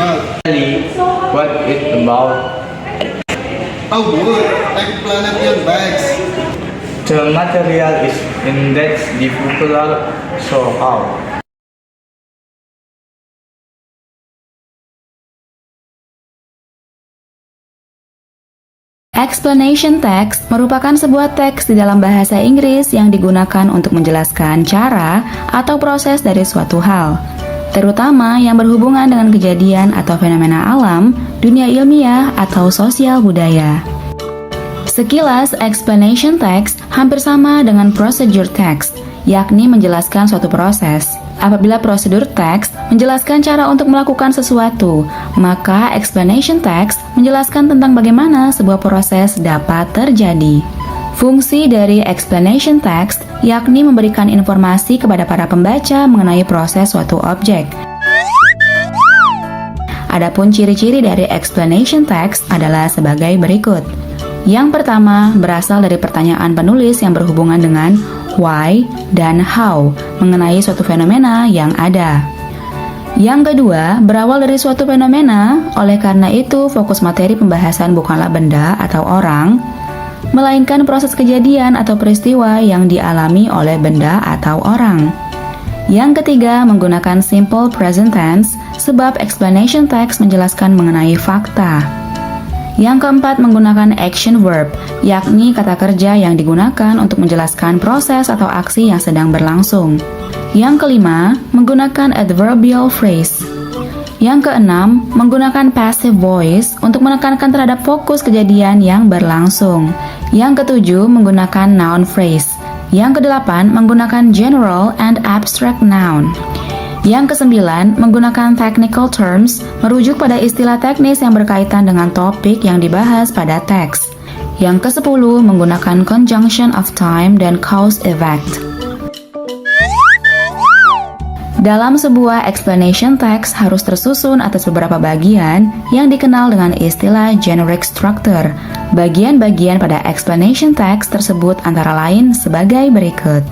material? Really, what it about? Oh, good. Eggplant yan, bags. The material is index difficult, so how? Explanation text merupakan sebuah teks di dalam bahasa Inggris yang digunakan untuk menjelaskan cara atau proses dari suatu hal, terutama yang berhubungan dengan kejadian atau fenomena alam, dunia ilmiah, atau sosial budaya. Sekilas, explanation text hampir sama dengan procedure text, yakni menjelaskan suatu proses. Apabila prosedur teks menjelaskan cara untuk melakukan sesuatu, maka explanation text menjelaskan tentang bagaimana sebuah proses dapat terjadi. Fungsi dari explanation text yakni memberikan informasi kepada para pembaca mengenai proses suatu objek. Adapun ciri-ciri dari explanation text adalah sebagai berikut. Yang pertama, berasal dari pertanyaan penulis yang berhubungan dengan why dan how mengenai suatu fenomena yang ada. Yang kedua, berawal dari suatu fenomena, oleh karena itu fokus materi pembahasan bukanlah benda atau orang, melainkan proses kejadian atau peristiwa yang dialami oleh benda atau orang. Yang ketiga, menggunakan simple present tense sebab explanation text menjelaskan mengenai fakta. Yang keempat, menggunakan action verb, yakni kata kerja yang digunakan untuk menjelaskan proses atau aksi yang sedang berlangsung. Yang kelima, menggunakan adverbial phrase. Yang keenam, menggunakan passive voice untuk menekankan terhadap fokus kejadian yang berlangsung. Yang ketujuh, menggunakan noun phrase. Yang kedelapan, menggunakan general and abstract noun. Yang kesembilan, menggunakan technical terms, merujuk pada istilah teknis yang berkaitan dengan topik yang dibahas pada teks. Yang kesepuluh, menggunakan conjunction of time dan cause effect. Dalam sebuah explanation text harus tersusun atas beberapa bagian yang dikenal dengan istilah generic structure. Bagian-bagian pada explanation text tersebut antara lain sebagai berikut.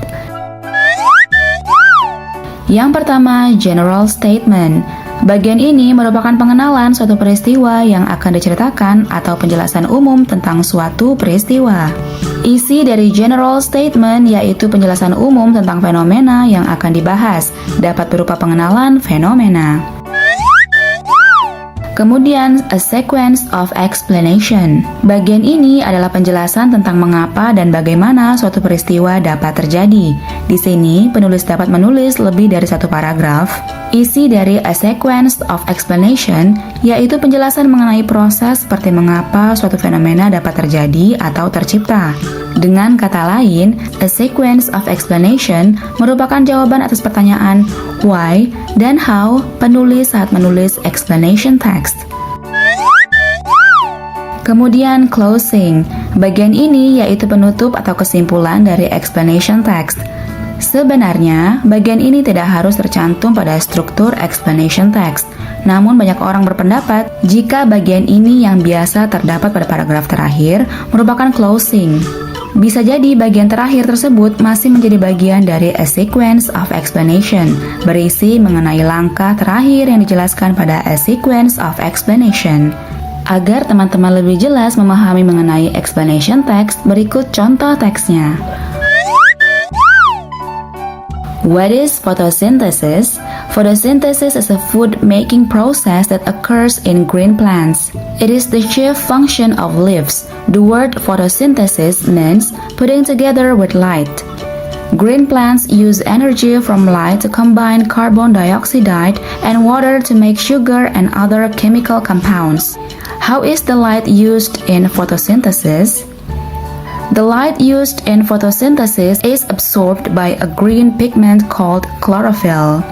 Yang pertama, general statement. Bagian ini merupakan pengenalan suatu peristiwa yang akan diceritakan atau penjelasan umum tentang suatu peristiwa. Isi dari general statement yaitu penjelasan umum tentang fenomena yang akan dibahas, dapat berupa pengenalan fenomena. Kemudian, a sequence of explanation. Bagian ini adalah penjelasan tentang mengapa dan bagaimana suatu peristiwa dapat terjadi. Di sini, penulis dapat menulis lebih dari satu paragraf. Isi dari a sequence of explanation yaitu penjelasan mengenai proses seperti mengapa suatu fenomena dapat terjadi atau tercipta. Dengan kata lain, a sequence of explanation merupakan jawaban atas pertanyaan why dan how penulis saat menulis explanation text. Kemudian closing. Bagian ini yaitu penutup atau kesimpulan dari explanation text. Sebenarnya, bagian ini tidak harus tercantum pada struktur explanation text. Namun banyak orang berpendapat jika bagian ini yang biasa terdapat pada paragraf terakhir merupakan closing. Bisa jadi bagian terakhir tersebut masih menjadi bagian dari a sequence of explanation, berisi mengenai langkah terakhir yang dijelaskan pada a sequence of explanation. Agar teman-teman lebih jelas memahami mengenai explanation text, berikut contoh teksnya. What is photosynthesis? Photosynthesis is a food-making process that occurs in green plants. It is the chief function of leaves. The word photosynthesis means putting together with light. Green plants use energy from light to combine carbon dioxide and water to make sugar and other chemical compounds. How is the light used in photosynthesis? The light used in photosynthesis is absorbed by a green pigment called chlorophyll.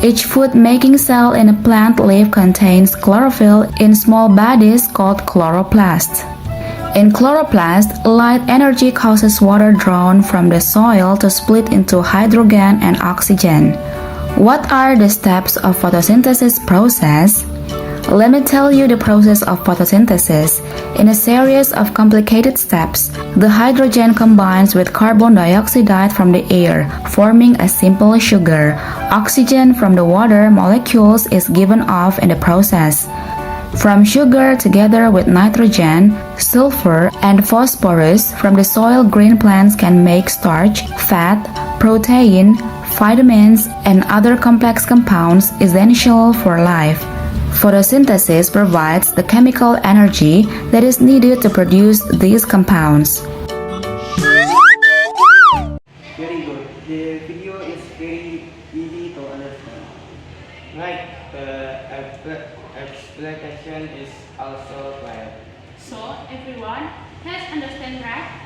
Each food-making cell in a plant leaf contains chlorophyll in small bodies called chloroplasts. In chloroplasts, light energy causes water drawn from the soil to split into hydrogen and oxygen. What are the steps of photosynthesis process? Let me tell you the process of photosynthesis. In a series of complicated steps, the hydrogen combines with carbon dioxide from the air, forming a simple sugar. Oxygen from the water molecules is given off in the process. From sugar together with nitrogen, sulfur, and phosphorus from the soil green plants can make starch, fat, protein, vitamins, and other complex compounds essential for life. Photosynthesis provides the chemical energy that is needed to produce these compounds. Very good. The video is very easy to understand. Right, the explanation is also clear. So everyone has understand, right?